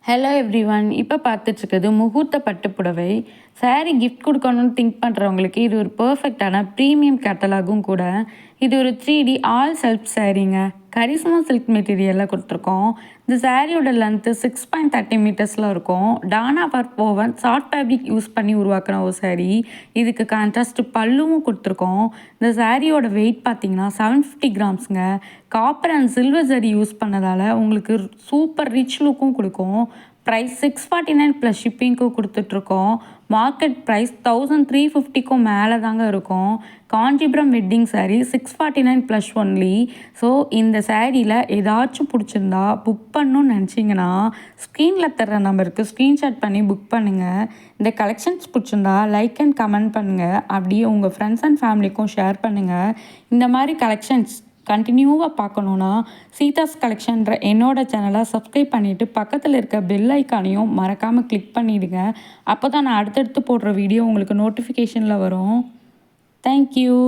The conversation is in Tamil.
Hello everyone. இப்போ பார்த்துட்ருக்குது முகூர்த்த பட்டு புடவை. சாரீ கிஃப்ட் கொடுக்கணும்னு திங்க் பண்ணுறவங்களுக்கு இது ஒரு பெர்ஃபெக்டான ப்ரீமியம் கேட்டலாகும் கூட. இது ஒரு 3D ஆல் செல்ஃப் சாரீங்க. கரிஷ்மா சில்க் மெட்டீரியலில் கொடுத்துருக்கோம். இந்த சாரியோட லென்த்து 6.30 மீட்டர்ஸில் இருக்கும். டானா work woven soft fabric use பண்ணி உருவாக்கின ஒரு சாரீ. இதுக்கு கான்ட்ராஸ்ட் பல்லுவும் கொடுத்துருக்கோம். இந்த சாரியோட வெயிட் பார்த்தீங்கன்னா 750 கிராம்ஸுங்க. Copper and silver zari use பண்ணதால் உங்களுக்கு சூப்பர் ரிச் லுக்கும் கொடுக்கும். ப்ரைஸ் 649 ப்ளஸ் ஷிப்பிங்க்கும் கொடுத்துட்ருக்கோம். மார்க்கெட் ப்ரைஸ் 1350க்கும் மேலே தாங்க இருக்கும். Kanchipuram wedding sari 649 plus only. So இந்த சாரியில் ஏதாச்சும் பிடிச்சிருந்தா புக் பண்ணணும்னு நினச்சிங்கன்னா ஸ்க்ரீனில் தர்ற நம்பருக்கு ஸ்க்ரீன்ஷாட் பண்ணி புக் பண்ணுங்கள். இந்த கலெக்ஷன்ஸ் பிடிச்சிருந்தா லைக் அண்ட் கமெண்ட் பண்ணுங்கள். அப்படியே உங்கள் ஃப்ரெண்ட்ஸ் அண்ட் ஃபேமிலிக்கும் ஷேர் பண்ணுங்கள். இந்த மாதிரி கலெக்ஷன்ஸ் கண்டினியூவாக பார்க்கணுன்னா சீதாஸ் கலெக்ஷன்ற என்னோட சேனலை சப்ஸ்கிரைப் பண்ணிவிட்டு பக்கத்தில் இருக்க பெல் ஐக்கானையும் மறக்காமல் கிளிக் பண்ணிவிடுங்க. அப்போ தான் நான் அடுத்தடுத்து போடுற வீடியோ உங்களுக்கு நோட்டிஃபிகேஷனில் வரும். தேங்க்யூ.